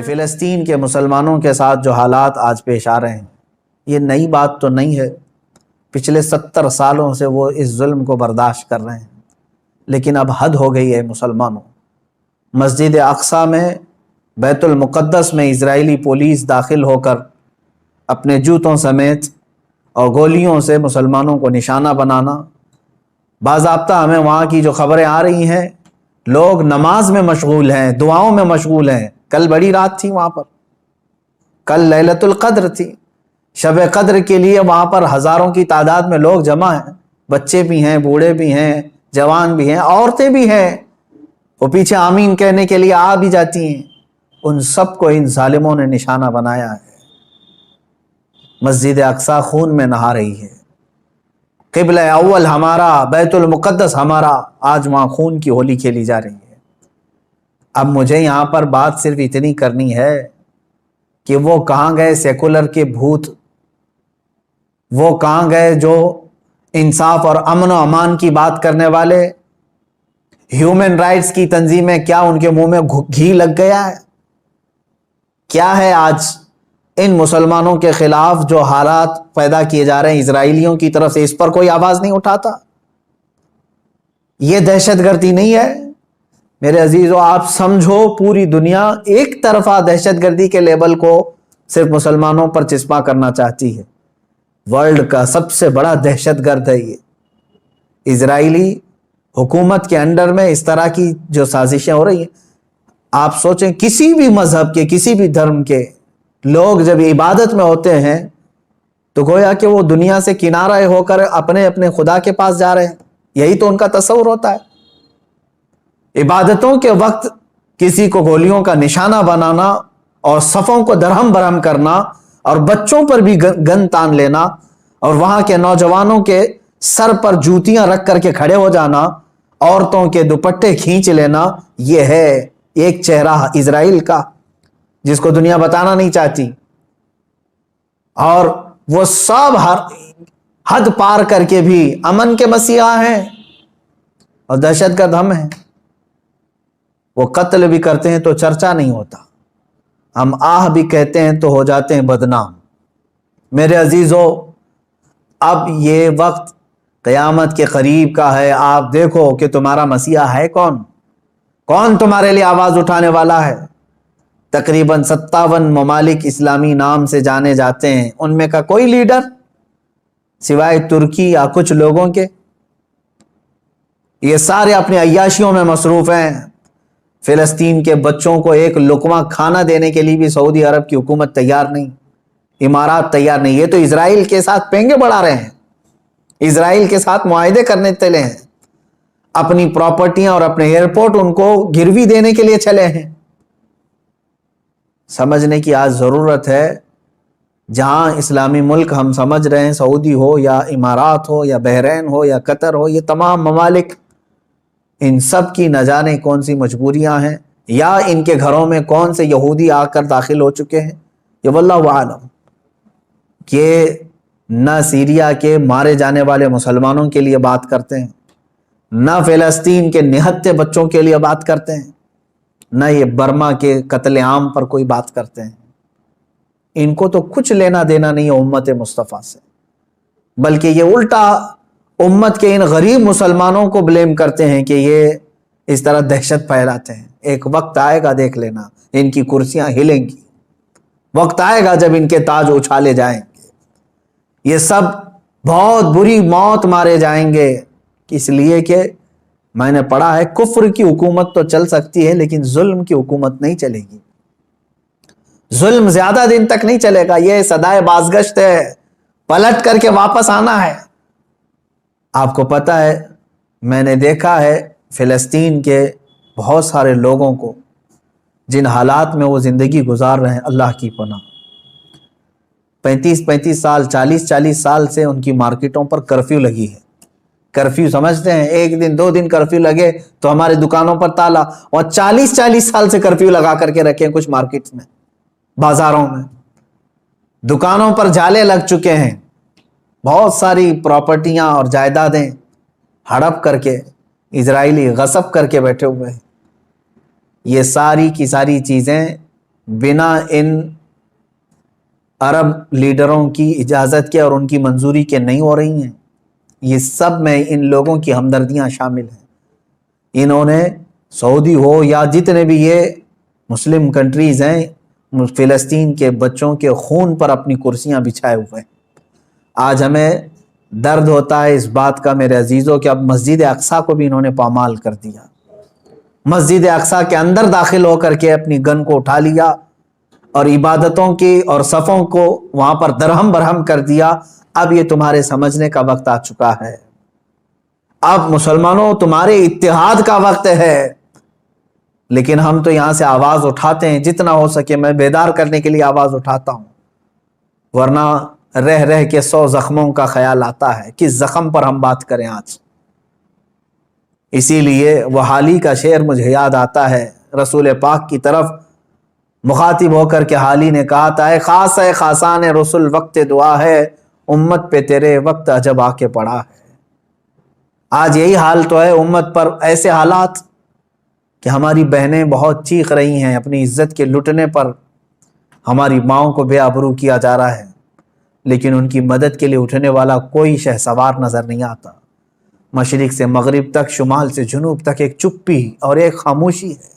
فلسطین کے مسلمانوں کے ساتھ جو حالات آج پیش آ رہے ہیں یہ نئی بات تو نہیں ہے، پچھلے 70 سالوں سے وہ اس ظلم کو برداشت کر رہے ہیں، لیکن اب حد ہو گئی ہے مسلمانوں۔ مسجد اقصیٰ میں، بیت المقدس میں اسرائیلی پولیس داخل ہو کر اپنے جوتوں سمیت اور گولیوں سے مسلمانوں کو نشانہ بنانا، باضابطہ ہمیں وہاں کی جو خبریں آ رہی ہیں، لوگ نماز میں مشغول ہیں، دعاؤں میں مشغول ہیں۔ کل بڑی رات تھی وہاں پر، کل لیلۃ القدر تھی، شب قدر کے لیے وہاں پر ہزاروں کی تعداد میں لوگ جمع ہیں، بچے بھی ہیں، بوڑھے بھی ہیں، جوان بھی ہیں، عورتیں بھی ہیں، وہ پیچھے آمین کہنے کے لیے آ بھی جاتی ہیں۔ ان سب کو ان ظالموں نے نشانہ بنایا ہے۔ مسجد اقصیٰ خون میں نہا رہی ہے، قبلہ اول ہمارا، بیت المقدس ہمارا، آج وہاں خون کی ہولی کھیلی جا رہی ہے۔ اب مجھے یہاں پر بات صرف اتنی کرنی ہے کہ وہ کہاں گئے سیکولر کے بھوت، وہ کہاں گئے جو انصاف اور امن و امان کی بات کرنے والے، ہیومن رائٹس کی تنظیمیں، کیا ان کے منہ میں گھی لگ گیا ہے؟ کیا ہے آج ان مسلمانوں کے خلاف جو حالات پیدا کیے جا رہے ہیں اسرائیلیوں کی طرف سے، اس پر کوئی آواز نہیں اٹھاتا؟ یہ دہشت گردی نہیں ہے میرے عزیزو؟ آپ سمجھو پوری دنیا ایک طرفہ دہشت گردی کے لیبل کو صرف مسلمانوں پر چسپاں کرنا چاہتی ہے۔ ورلڈ کا سب سے بڑا دہشت گرد ہے یہ اسرائیلی حکومت کے انڈر میں اس طرح کی جو سازشیں ہو رہی ہیں۔ آپ سوچیں کسی بھی مذہب کے، کسی بھی دھرم کے لوگ جب عبادت میں ہوتے ہیں تو گویا کہ وہ دنیا سے کنارہ ہو کر اپنے اپنے خدا کے پاس جا رہے ہیں، یہی تو ان کا تصور ہوتا ہے۔ عبادتوں کے وقت کسی کو گولیوں کا نشانہ بنانا اور صفوں کو درہم برہم کرنا اور بچوں پر بھی گن تان لینا اور وہاں کے نوجوانوں کے سر پر جوتیاں رکھ کر کے کھڑے ہو جانا، عورتوں کے دوپٹے کھینچ لینا، یہ ہے ایک چہرہ اسرائیل کا جس کو دنیا بتانا نہیں چاہتی۔ اور وہ سب حد پار کر کے بھی امن کے مسیحا ہیں اور دہشت گرد ہم ہیں۔ وہ قتل بھی کرتے ہیں تو چرچا نہیں ہوتا، ہم آہ بھی کہتے ہیں تو ہو جاتے ہیں بدنام۔ میرے عزیزو، اب یہ وقت قیامت کے قریب کا ہے۔ آپ دیکھو کہ تمہارا مسیحا ہے کون؟ کون تمہارے لیے آواز اٹھانے والا ہے؟ تقریباً 57 ممالک اسلامی نام سے جانے جاتے ہیں، ان میں کا کوئی لیڈر سوائے ترکی یا کچھ لوگوں کے؟ یہ سارے اپنے عیاشیوں میں مصروف ہیں۔ فلسطین کے بچوں کو ایک لقمہ کھانا دینے کے لیے بھی سعودی عرب کی حکومت تیار نہیں، امارات تیار نہیں۔ یہ تو اسرائیل کے ساتھ پینگے بڑھا رہے ہیں، اسرائیل کے ساتھ معاہدے کرنے چلے ہیں، اپنی پراپرٹیاں اور اپنے ایئرپورٹ ان کو گروی دینے کے لیے چلے ہیں۔ سمجھنے کی آج ضرورت ہے، جہاں اسلامی ملک ہم سمجھ رہے ہیں، سعودی ہو یا امارات ہو یا بحرین ہو یا قطر ہو، یہ تمام ممالک، ان سب کی نہ جانے کون سی مجبوریاں ہیں، یا ان کے گھروں میں کون سے یہودی آ کر داخل ہو چکے ہیں، یہ واللہ عالم۔ کہ نہ سیریا کے مارے جانے والے مسلمانوں کے لیے بات کرتے ہیں، نہ فلسطین کے نہتے بچوں کے لیے بات کرتے ہیں، نہ یہ برما کے قتل عام پر کوئی بات کرتے ہیں۔ ان کو تو کچھ لینا دینا نہیں ہے امت مصطفیٰ سے، بلکہ یہ الٹا امت کے ان غریب مسلمانوں کو بلیم کرتے ہیں کہ یہ اس طرح دہشت پھیلاتے ہیں۔ ایک وقت آئے گا، دیکھ لینا، ان کی کرسیاں ہلیں گی، وقت آئے گا جب ان کے تاج اچھالے جائیں گے، یہ سب بہت بری موت مارے جائیں گے۔ اس لیے کہ میں نے پڑھا ہے کفر کی حکومت تو چل سکتی ہے لیکن ظلم کی حکومت نہیں چلے گی، ظلم زیادہ دن تک نہیں چلے گا، یہ صدائے بازگشت ہے، پلٹ کر کے واپس آنا ہے۔ آپ کو پتہ ہے، میں نے دیکھا ہے فلسطین کے بہت سارے لوگوں کو جن حالات میں وہ زندگی گزار رہے ہیں، اللہ کی پناہ، 35 سال، 40 سال سے ان کی مارکیٹوں پر کرفیو لگی ہے۔ کرفیو سمجھتے ہیں، ایک دن 2 دن کرفیو لگے تو ہمارے دکانوں پر تالا، اور 40 سال سے کرفیو لگا کر کے رکھے ہیں کچھ مارکیٹس میں، بازاروں میں، دکانوں پر جالے لگ چکے ہیں، بہت ساری پراپرٹیاں اور جائیدادیں ہڑپ کر کے اسرائیلی غصب کر کے بیٹھے ہوئے ہیں۔ یہ ساری کی ساری چیزیں بنا ان عرب لیڈروں کی اجازت کے اور ان کی منظوری کے نہیں ہو رہی ہیں. یہ سب میں ان لوگوں کی ہمدردیاں شامل ہیں. انہوں نے سعودی ہو یا جتنے بھی یہ مسلم کنٹریز ہیں، فلسطین کے بچوں کے خون پر اپنی کرسیاں بچھائے ہوئے ہیں. آج ہمیں درد ہوتا ہے اس بات کا میرے عزیزوں کہ اب مسجد اقصیٰ کو بھی انہوں نے پامال کر دیا. مسجد اقصیٰ کے اندر داخل ہو کر کے اپنی گن کو اٹھا لیا اور عبادتوں کی اور صفوں کو وہاں پر درہم برہم کر دیا. اب یہ تمہارے سمجھنے کا وقت آ چکا ہے. اب مسلمانوں تمہارے اتحاد کا وقت ہے. لیکن ہم تو یہاں سے آواز اٹھاتے ہیں، جتنا ہو سکے میں بیدار کرنے کے لیے آواز اٹھاتا ہوں، ورنہ رہ رہ کے 100 زخموں کا خیال آتا ہے. کس زخم پر ہم بات کریں آج؟ اسی لیے وہ حالی کا شعر مجھے یاد آتا ہے. رسول پاک کی طرف مخاطب ہو کر کے حالی نے کہا تھا، اے خاص ہے خاصان رسول وقت دعا ہے، امت پہ تیرے وقت عجب آ کے پڑا ہے. آج یہی حال تو ہے امت پر. ایسے حالات کہ ہماری بہنیں بہت چیخ رہی ہیں اپنی عزت کے لٹنے پر، ہماری ماؤں کو بے آبرو کیا جا رہا ہے، لیکن ان کی مدد کے لیے اٹھنے والا کوئی شہسوار نظر نہیں آتا. مشرق سے مغرب تک، شمال سے جنوب تک ایک چپی اور ایک خاموشی ہے.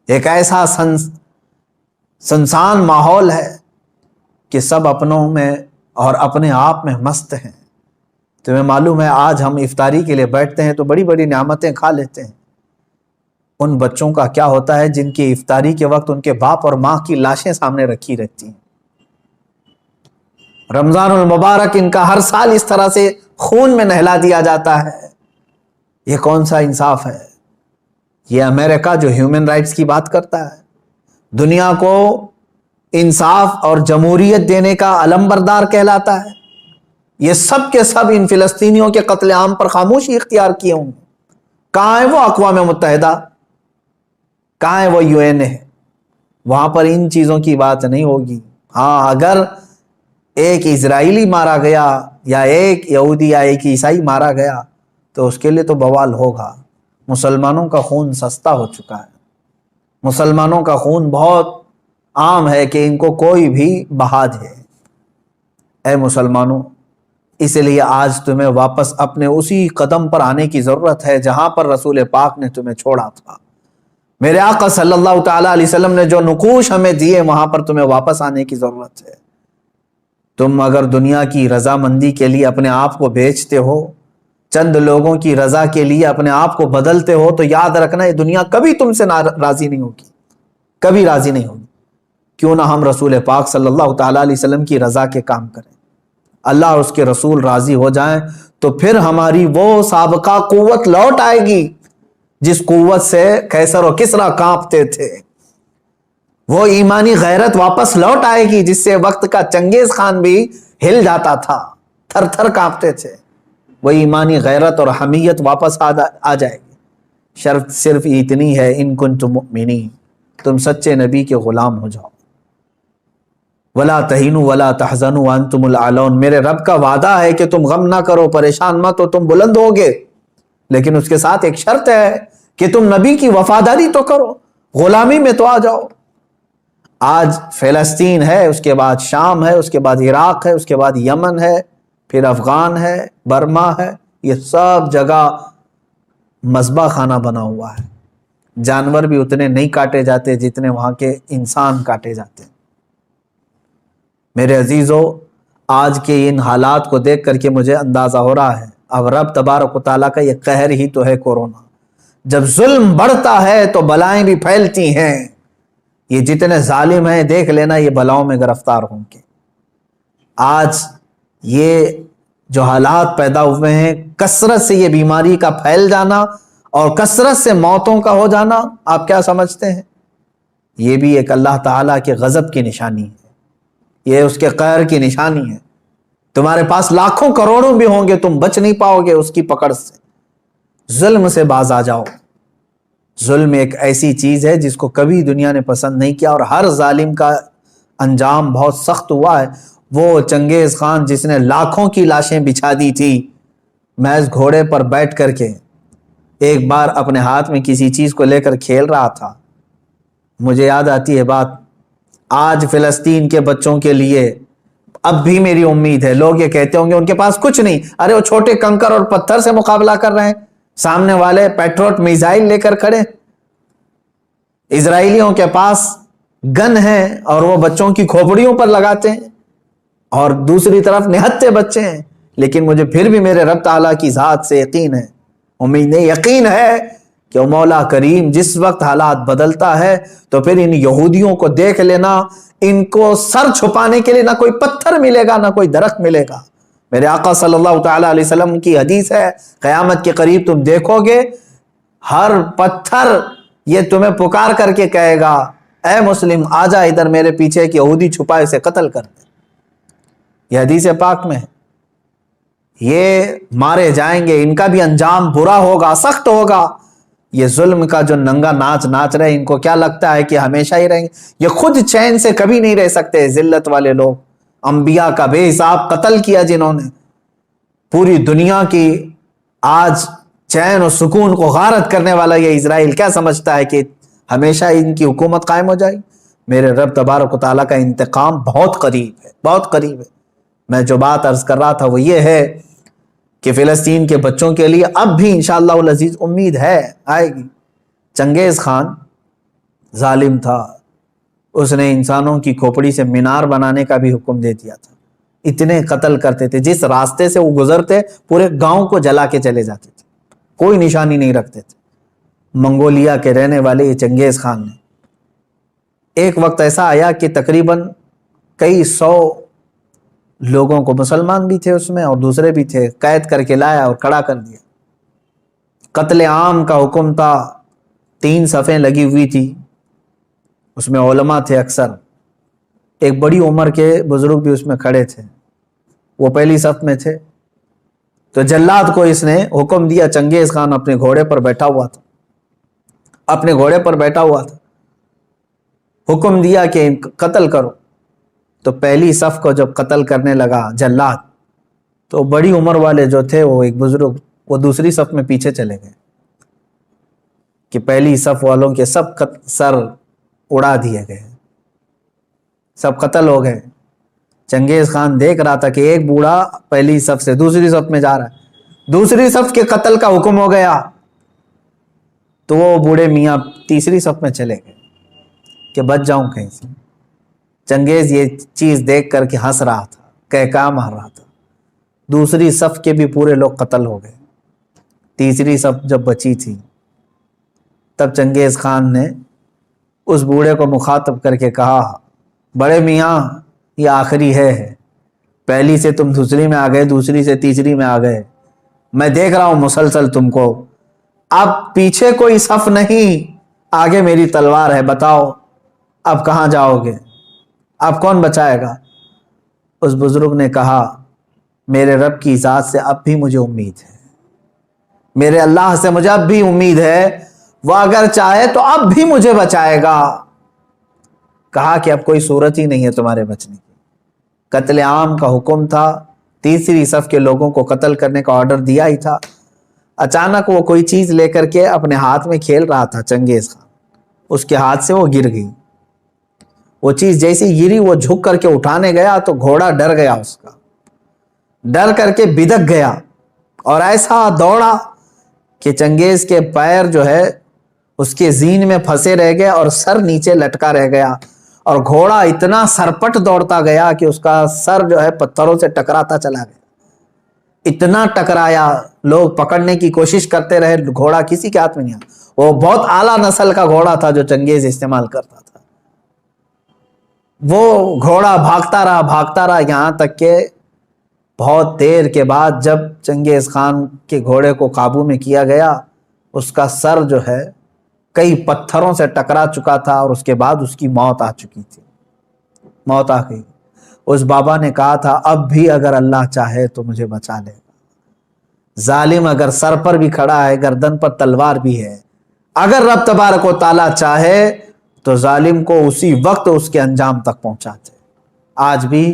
ایک ایسا سنسان ماحول ہے کہ سب اپنوں میں اور اپنے آپ میں مست ہیں. تمہیں معلوم ہے آج ہم افطاری کے لیے بیٹھتے ہیں تو بڑی بڑی نعمتیں کھا لیتے ہیں. ان بچوں کا کیا ہوتا ہے جن کی افطاری کے وقت ان کے باپ اور ماں کی لاشیں سامنے رکھی رہتی ہیں. رمضان المبارک ان کا ہر سال اس طرح سے خون میں نہلا دیا جاتا ہے. یہ کون سا انصاف ہے؟ یہ امریکہ جو ہیومن رائٹس کی بات کرتا ہے، دنیا کو انصاف اور جمہوریت دینے کا علم بردار کہلاتا ہے، یہ سب کے سب ان فلسطینیوں کے قتل عام پر خاموشی اختیار کیے ہوں. کہاں ہے وہ اقوام متحدہ؟ کہاں ہے وہ UN ہے؟ وہاں پر ان چیزوں کی بات نہیں ہوگی. ہاں اگر ایک اسرائیلی مارا گیا یا ایک یہودی یا ایک عیسائی مارا گیا تو اس کے لیے تو بوال ہوگا. مسلمانوں کا خون سستا ہو چکا ہے. مسلمانوں کا خون بہت عام ہے کہ ان کو کوئی بھی بہا دے. اے مسلمانوں، اس لیے آج تمہیں واپس اپنے اسی قدم پر آنے کی ضرورت ہے جہاں پر رسول پاک نے تمہیں چھوڑا تھا. میرے آقا صلی اللہ تعالیٰ علیہ وسلم نے جو نقوش ہمیں دیے وہاں پر تمہیں واپس آنے کی ضرورت ہے. تم اگر دنیا کی رضامندی کے لیے اپنے آپ کو بیچتے ہو، چند لوگوں کی رضا کے لیے اپنے آپ کو بدلتے ہو، تو یاد رکھنا یہ دنیا کبھی تم سے راضی نہیں ہوگی، کبھی راضی نہیں ہوگی. کیوں نہ ہم رسول پاک صلی اللہ تعالیٰ علیہ وسلم کی رضا کے کام کریں، اللہ اور اس کے رسول راضی ہو جائیں تو پھر ہماری وہ سابقہ قوت لوٹ آئے گی جس قوت سے قیصر و کسریٰ کانپتے تھے. وہ ایمانی غیرت واپس لوٹ آئے گی جس سے وقت کا چنگیز خان بھی ہل جاتا تھا، تھر تھر کانپتے تھے. وہ ایمانی غیرت اور حمیت واپس آ جائے گی. شرط صرف اتنی ہے، ان کنتم مؤمنین، تم سچے نبی کے غلام ہو جاؤ. ولا تہینوا ولا تحزنوا وانتم الاعلون. میرے رب کا وعدہ ہے کہ تم غم نہ کرو، پریشان مت ہو، تم بلند ہوگے، لیکن اس کے ساتھ ایک شرط ہے کہ تم نبی کی وفاداری تو کرو، غلامی میں تو آ جاؤ. آج فلسطین ہے، اس کے بعد شام ہے، اس کے بعد عراق ہے، اس کے بعد یمن ہے، پھر افغان ہے، برما ہے. یہ سب جگہ مذبح خانہ بنا ہوا ہے. جانور بھی اتنے نہیں کاٹے جاتے جتنے وہاں کے انسان کاٹے جاتے. میرے عزیزو، آج کے ان حالات کو دیکھ کر کے مجھے اندازہ ہو رہا ہے اب رب تبارک و تعالیٰ کا یہ قہر ہی تو ہے کورونا. جب ظلم بڑھتا ہے تو بلائیں بھی پھیلتی ہیں. یہ جتنے ظالم ہیں دیکھ لینا یہ بلاؤں میں گرفتار ہوں گے. آج یہ جو حالات پیدا ہوئے ہیں، کثرت سے یہ بیماری کا پھیل جانا اور کثرت سے موتوں کا ہو جانا، آپ کیا سمجھتے ہیں؟ یہ بھی ایک اللہ تعالیٰ کے غضب کی نشانی ہے، یہ اس کے قہر کی نشانی ہے. تمہارے پاس لاکھوں کروڑوں بھی ہوں گے، تم بچ نہیں پاؤ گے اس کی پکڑ سے. ظلم سے باز آ جاؤ. ظلم ایک ایسی چیز ہے جس کو کبھی دنیا نے پسند نہیں کیا، اور ہر ظالم کا انجام بہت سخت ہوا ہے. وہ چنگیز خان جس نے لاکھوں کی لاشیں بچھا دی تھی محض گھوڑے پر بیٹھ کر کے، ایک بار اپنے ہاتھ میں کسی چیز کو لے کر کھیل رہا تھا. مجھے یاد آتی ہے بات آج فلسطین کے بچوں کے لیے اب بھی میری امید ہے. لوگ یہ کہتے ہوں گے ان کے پاس کچھ نہیں, ارے وہ چھوٹے کنکر اور پتھر سے مقابلہ کر رہے ہیں, سامنے والے پیٹروٹ میزائل لے کر کھڑے. اسرائیلیوں کے پاس گن ہے اور وہ بچوں کی کھوپڑیوں پر لگاتے ہیں, اور دوسری طرف نہتے بچے ہیں. لیکن مجھے پھر بھی میرے رب تعالیٰ کی ذات سے یقین ہے, امید نہیں یقین ہے کہ وہ مولا کریم جس وقت حالات بدلتا ہے تو پھر ان یہودیوں کو دیکھ لینا, ان کو سر چھپانے کے لیے نہ کوئی پتھر ملے گا نہ کوئی درخت ملے گا. میرے آقا صلی اللہ تعالیٰ علیہ وسلم کی حدیث ہے, قیامت کے قریب تم دیکھو گے ہر پتھر یہ تمہیں پکار کر کے کہے گا, اے مسلم آ جا ادھر میرے پیچھے, کہ یہودی چھپائے اسے قتل کر دے. یہ حدیث پاک میں ہے. یہ مارے جائیں گے, ان کا بھی انجام برا ہوگا, سخت ہوگا. یہ ظلم کا جو ننگا ناچ ناچ رہے, ان کو کیا لگتا ہے کہ ہمیشہ ہی رہیں گے؟ یہ خود چین سے کبھی نہیں رہ سکتے. ذلت والے لوگ, انبیاء کا بے حساب قتل کیا جنہوں نے, پوری دنیا کی آج چین و سکون کو غارت کرنے والا یہ اسرائیل کیا سمجھتا ہے کہ ہمیشہ ان کی حکومت قائم ہو جائے؟ میرے رب تبارک و تعالیٰ کا انتقام بہت قریب ہے, بہت قریب ہے. میں جو بات عرض کر رہا تھا وہ یہ ہے کہ فلسطین کے بچوں کے لیے اب بھی انشاءاللہ العزیز امید ہے, آئے گی. چنگیز خان ظالم تھا, اس نے انسانوں کی کھوپڑی سے مینار بنانے کا بھی حکم دے دیا تھا. اتنے قتل کرتے تھے, جس راستے سے وہ گزرتے پورے گاؤں کو جلا کے چلے جاتے تھے, کوئی نشانی نہیں رکھتے تھے. منگولیا کے رہنے والے یہ چنگیز خان نے ایک وقت ایسا آیا کہ تقریباً کئی 100 لوگوں کو, مسلمان بھی تھے اس میں اور دوسرے بھی تھے, قید کر کے لایا اور کھڑا کر دیا. قتل عام کا حکم تھا, 3 صفیں لگی ہوئی تھی, اس میں علماء تھے اکثر, ایک بڑی عمر کے بزرگ بھی اس میں کھڑے تھے, وہ پہلی صف میں تھے. تو جلاد کو اس نے حکم دیا, چنگیز خان اپنے گھوڑے پر بیٹھا ہوا تھا, اپنے گھوڑے پر بیٹھا ہوا تھا, حکم دیا کہ قتل کرو. تو پہلی صف کو جب قتل کرنے لگا جلاد, تو بڑی عمر والے جو تھے, وہ ایک بزرگ, وہ دوسری صف میں پیچھے چلے گئے کہ پہلی صف والوں کے سب سر اڑا دیے گئے, سب قتل ہو گئے. چنگیز خان دیکھ رہا تھا کہ ایک بوڑھا پہلی صف سے دوسری صف میں جا رہا ہے, دوسری صف کے قتل کا حکم ہو گیا. تو وہ بوڑھے میاں تیسری صف میں چلے گئے کہ بچ جاؤں کہیں سے. چنگیز یہ چیز دیکھ کر کے ہنس رہا تھا, کہکا مار رہا تھا. دوسری صف کے بھی پورے لوگ قتل ہو گئے. تیسری صف جب بچی تھی, تب چنگیز خان نے اس بوڑھے کو مخاطب کر کے کہا, بڑے میاں یہ آخری ہے, پہلی سے تم دوسری میں آ گئے, دوسری سے تیسری میں آ گئے, میں دیکھ رہا ہوں مسلسل تم کو, اب پیچھے کوئی صف نہیں, آگے میری تلوار ہے, بتاؤ اب کہاں جاؤ گے, اب کون بچائے گا؟ اس بزرگ نے کہا, میرے رب کی ذات سے اب بھی مجھے امید ہے, میرے اللہ سے مجھے اب بھی امید ہے, وہ اگر چاہے تو اب بھی مجھے بچائے گا. کہا کہ اب کوئی صورت ہی نہیں ہے تمہارے بچنے کی. قتل عام کا حکم تھا, تیسری صف کے لوگوں کو قتل کرنے کا آرڈر دیا ہی تھا. اچانک وہ کوئی چیز لے کر کے اپنے ہاتھ میں کھیل رہا تھا چنگیز خان, اس کے ہاتھ سے وہ گر گئی. وہ چیز جیسی گری, وہ جھک کر کے اٹھانے گیا تو گھوڑا ڈر گیا, اس کا ڈر کر کے بدک گیا اور ایسا دوڑا کہ چنگیز کے پیر جو ہے اس کے زین میں پھنسے رہ گئے اور سر نیچے لٹکا رہ گیا, اور گھوڑا اتنا سرپٹ دوڑتا گیا کہ اس کا سر جو ہے پتھروں سے ٹکراتا چلا گیا. اتنا ٹکرایا, لوگ پکڑنے کی کوشش کرتے رہے, گھوڑا کسی کے ہاتھ میں نہیں آیا. وہ بہت اعلیٰ نسل کا گھوڑا تھا جو چنگیز استعمال کرتا تھا. وہ گھوڑا بھاگتا رہا, یہاں تک کہ بہت دیر کے بعد جب چنگیز خان کے گھوڑے کو قابو میں کیا گیا, اس کا سر جو ہے کئی پتھروں سے ٹکرا چکا تھا, اور اس کے بعد اس کی موت آ چکی تھی, موت آ گئی. اس بابا نے کہا تھا, اب بھی اگر اللہ چاہے تو مجھے بچا لے گا. ظالم اگر سر پر بھی کھڑا ہے, گردن پر تلوار بھی ہے, اگر رب تبارک و تعالیٰ چاہے تو ظالم کو اسی وقت اس کے انجام تک پہنچاتے. آج بھی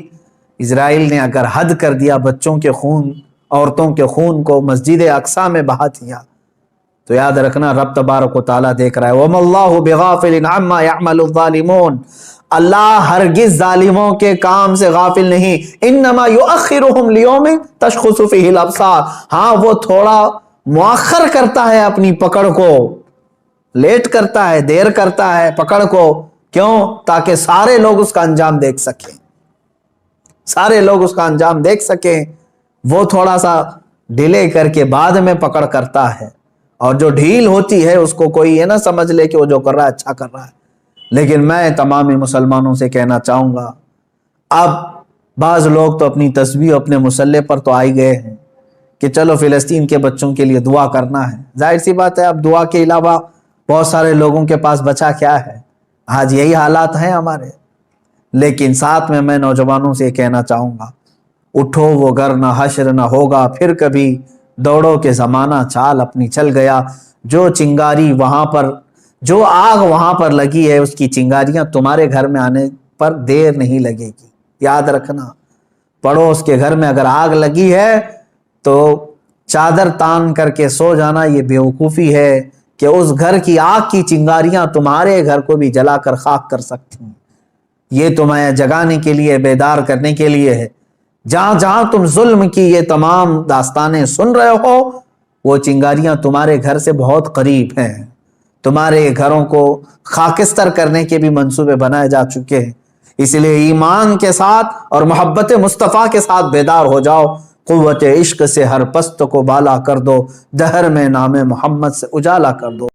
اسرائیل نے اگر حد کر دیا, بچوں کے خون, عورتوں کے خون کو مسجد اقصی میں بہا دیا, تو یاد رکھنا رب تبارک و تعالیٰ دیکھ رہا ہے. وَمَا اللَّهُ بِغَافِلٍ عَمَّا يَعْمَلُ الظَّالِمُونَ, اللہ ہرگز ظالموں کے کام سے غافل نہیں. انما یؤخرہم لیوم تشخص فیہ الابصار, ہاں وہ تھوڑا مؤخر کرتا ہے اپنی پکڑ کو, لیٹ کرتا ہے, دیر کرتا ہے پکڑ کو. کیوں؟ تاکہ سارے لوگ اس کا انجام دیکھ سکیں, سارے لوگ اس کا انجام دیکھ سکیں. وہ تھوڑا سا ڈیلے کر کے بعد میں پکڑ کرتا ہے, اور جو ڈھیل ہوتی ہے اس کو کوئی یہ نہ سمجھ لے کہ وہ جو کر رہا ہے اچھا کر رہا ہے. لیکن میں تمام مسلمانوں سے کہنا چاہوں گا, اب بعض لوگ تو اپنی تسبیح اپنے مسلح پر تو آئی گئے ہیں کہ چلو فلسطین کے بچوں کے لیے دعا کرنا ہے. ظاہر سی بات ہے, اب دعا کے علاوہ بہت سارے لوگوں کے پاس بچا کیا ہے. آج یہی حالات ہیں ہمارے. لیکن ساتھ میں نوجوانوں سے کہنا چاہوں گا, اٹھو وہ گر نہ حشر نہ ہوگا پھر کبھی, دوڑو کے زمانہ چال اپنی چل گیا. جو چنگاری وہاں پر, جو آگ وہاں پر لگی ہے, اس کی چنگاریاں تمہارے گھر میں آنے پر دیر نہیں لگے گی. یاد رکھنا, پڑوس کے گھر میں اگر آگ لگی ہے تو چادر تان کر کے سو جانا یہ بیوقوفی ہے کہ اس گھر کی آگ کی چنگاریاں تمہارے گھر کو بھی جلا کر خاک کر سکتی ہیں. یہ تمہیں جگانے کے لیے, بیدار کرنے کے لیے ہے. جہاں جہاں تم ظلم کی یہ تمام داستانیں سن رہے ہو, وہ چنگاریاں تمہارے گھر سے بہت قریب ہیں. تمہارے گھروں کو خاکستر کرنے کے بھی منصوبے بنائے جا چکے ہیں. اس لیے ایمان کے ساتھ اور محبت مصطفیٰ کے ساتھ بیدار ہو جاؤ. قوت عشق سے ہر پست کو بالا کر دو, دہر میں نام محمد سے اجالا کر دو.